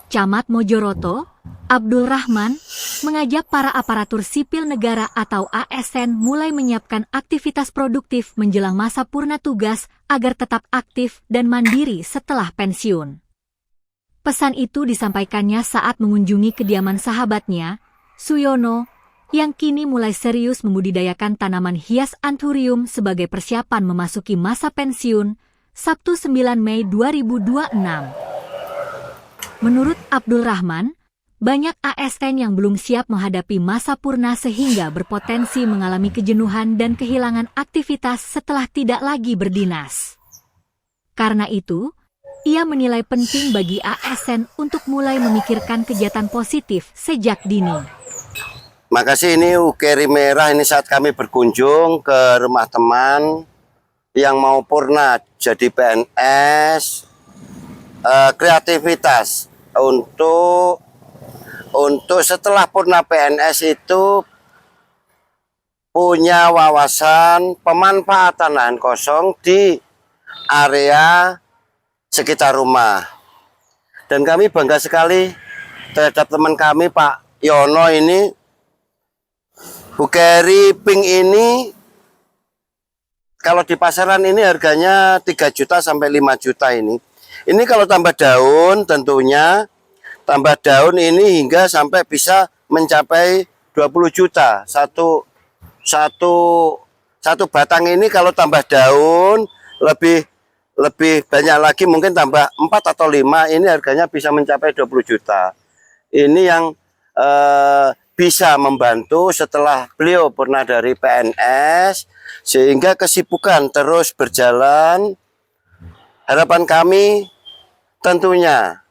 Camat Mojoroto, Abdul Rahman, mengajak para aparatur sipil negara atau ASN mulai menyiapkan aktivitas produktif menjelang masa purna tugas agar tetap aktif dan mandiri setelah pensiun. Pesan itu disampaikannya saat mengunjungi kediaman sahabatnya, Suyono, yang kini mulai serius membudidayakan tanaman hias anthurium sebagai persiapan memasuki masa pensiun, Sabtu 9 Mei 2026. Menurut Abdul Rahman, banyak ASN yang belum siap menghadapi masa purna sehingga berpotensi mengalami kejenuhan dan kehilangan aktivitas setelah tidak lagi berdinas. Karena itu, ia menilai penting bagi ASN untuk mulai memikirkan kegiatan positif sejak dini. Makasih, ini Ukeri Merah. Ini saat kami berkunjung ke rumah teman yang mau purna jadi PNS, kreativitas untuk setelah purna PNS itu punya wawasan pemanfaatan lahan kosong di area sekitar rumah. Dan kami bangga sekali terhadap teman kami Pak Yono ini. Ukeri pink ini kalau di pasaran ini harganya 3 juta sampai 5 juta ini. Ini kalau tambah daun tentunya, tambah daun ini hingga sampai bisa mencapai 20 juta. Satu batang ini kalau tambah daun lebih banyak lagi, mungkin tambah 4 atau 5, ini harganya bisa mencapai 20 juta. Ini yang bisa membantu setelah beliau pernah dari PNS, sehingga kesibukan terus berjalan. Harapan kami tentunya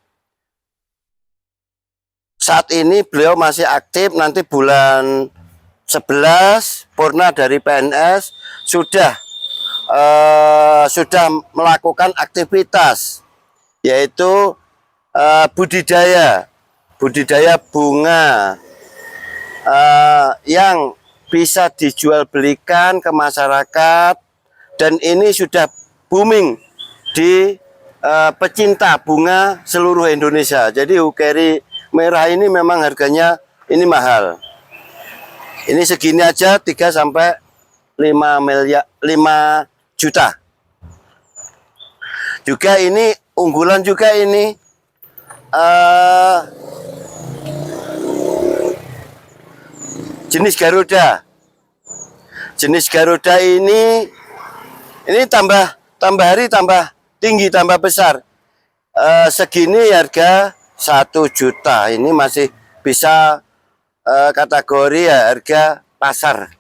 saat ini beliau masih aktif, nanti bulan 11 purna dari PNS sudah melakukan aktivitas, yaitu budidaya bunga yang bisa dijual belikan ke masyarakat, dan ini sudah booming di pecinta bunga seluruh Indonesia. Jadi Ukeri Merah ini memang harganya ini mahal. Ini segini aja 3 sampai 5 juta. Juga ini unggulan juga ini jenis Garuda. Jenis Garuda ini tambah hari tambah tinggi, tambah besar. Segini harga 1 juta. Ini masih bisa kategori ya harga pasar.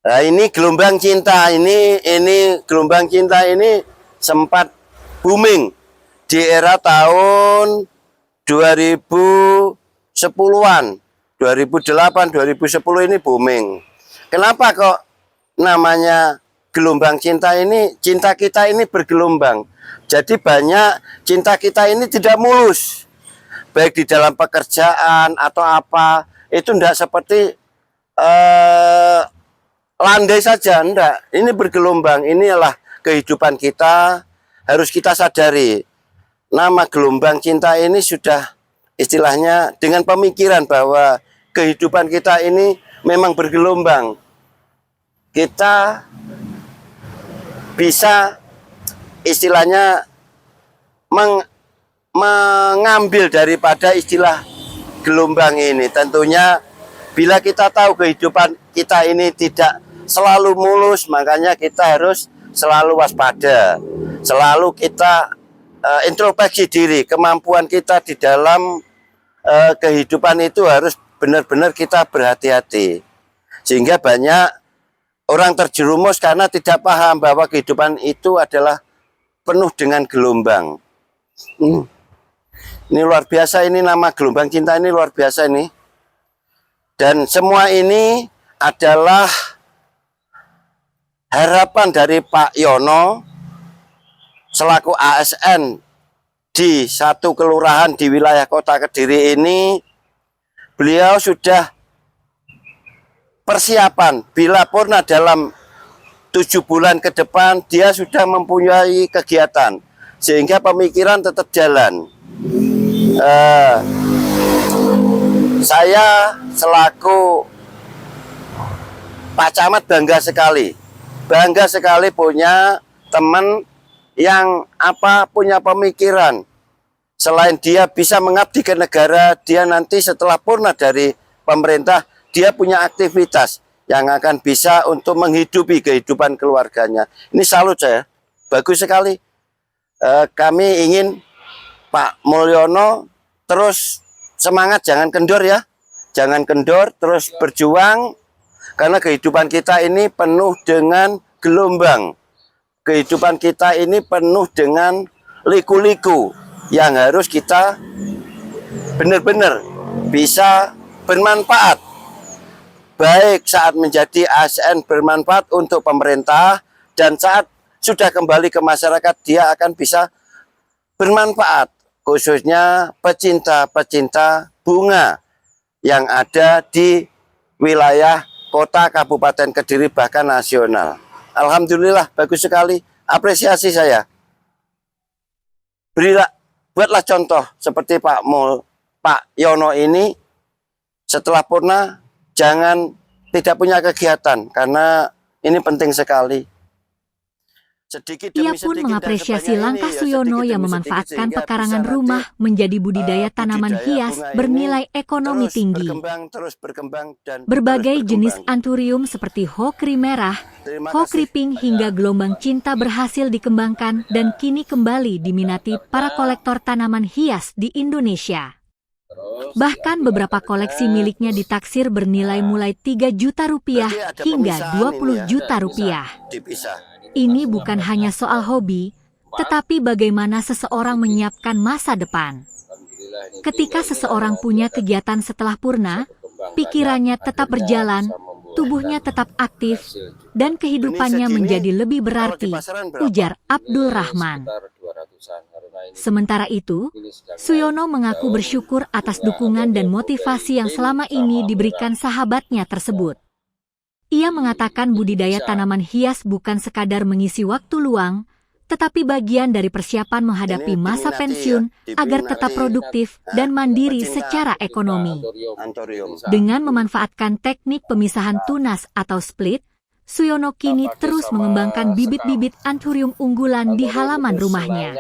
Nah, ini gelombang cinta. Ini gelombang cinta ini sempat booming di era tahun 2010-an. 2008, 2010 ini booming. Kenapa kok namanya gelombang cinta ini? Cinta kita ini bergelombang. Jadi banyak cinta kita ini tidak mulus. Baik di dalam pekerjaan atau apa, itu tidak seperti landai saja, enggak. Ini bergelombang. Inilah kehidupan kita, harus kita sadari. Nama gelombang cinta ini sudah istilahnya dengan pemikiran bahwa kehidupan kita ini memang bergelombang. Kita bisa istilahnya mengambil daripada istilah gelombang ini. Tentunya bila kita tahu kehidupan kita ini tidak selalu mulus, makanya kita harus selalu waspada. Selalu kita introspeksi diri, kemampuan kita di dalam kehidupan itu harus benar-benar kita berhati-hati. Sehingga banyak orang terjerumus karena tidak paham bahwa kehidupan itu adalah penuh dengan gelombang. Ini luar biasa, ini nama gelombang cinta ini luar biasa ini. Dan semua ini adalah harapan dari Pak Yono selaku ASN di satu kelurahan di wilayah Kota Kediri ini. Beliau sudah persiapan bila purna dalam 7 bulan ke depan, dia sudah mempunyai kegiatan sehingga pemikiran tetap jalan. Eh, saya selaku Pak Camat bangga sekali punya teman yang punya pemikiran. Selain dia bisa mengabdi ke negara, dia nanti setelah purna dari pemerintah, dia punya aktivitas yang akan bisa untuk menghidupi kehidupan keluarganya. Ini salut saya, bagus sekali. Kami ingin Pak Mulyono terus semangat, jangan kendor ya. Jangan kendor, terus berjuang. Karena kehidupan kita ini penuh dengan gelombang. Kehidupan kita ini penuh dengan liku-liku yang harus kita benar-benar bisa bermanfaat. Baik saat menjadi ASN bermanfaat untuk pemerintah, dan saat sudah kembali ke masyarakat dia akan bisa bermanfaat. Khususnya pecinta-pecinta bunga yang ada di wilayah kota Kabupaten Kediri bahkan nasional. Alhamdulillah bagus sekali, apresiasi saya. Buatlah contoh seperti Pak Yono ini, setelah purna jangan tidak punya kegiatan karena ini penting sekali. Ia pun mengapresiasi langkah Suyono yang memanfaatkan pekarangan rumah menjadi budidaya tanaman hias bernilai ekonomi tinggi. Berbagai jenis anthurium seperti hokri merah, hokri pink hingga gelombang cinta berhasil dikembangkan dan kini kembali diminati para kolektor tanaman hias di Indonesia. Bahkan beberapa koleksi miliknya ditaksir bernilai mulai 3 juta rupiah hingga 20 juta rupiah. Ini bukan hanya soal hobi, tetapi bagaimana seseorang menyiapkan masa depan. Ketika seseorang punya kegiatan setelah purna, pikirannya tetap berjalan, tubuhnya tetap aktif, dan kehidupannya menjadi lebih berarti, ujar Abdul Rahman. Sementara itu, Suyono mengaku bersyukur atas dukungan dan motivasi yang selama ini diberikan sahabatnya tersebut. Ia mengatakan budidaya tanaman hias bukan sekadar mengisi waktu luang, tetapi bagian dari persiapan menghadapi masa pensiun agar tetap produktif dan mandiri secara ekonomi. Dengan memanfaatkan teknik pemisahan tunas atau split, Suyono kini terus mengembangkan bibit-bibit anthurium unggulan di halaman rumahnya.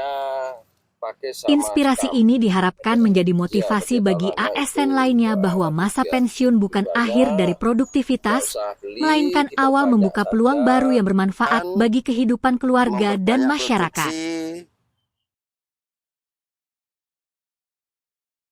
Inspirasi ini diharapkan menjadi motivasi bagi ASN lainnya bahwa masa pensiun bukan akhir dari produktivitas, melainkan awal membuka peluang baru yang bermanfaat bagi kehidupan keluarga dan masyarakat.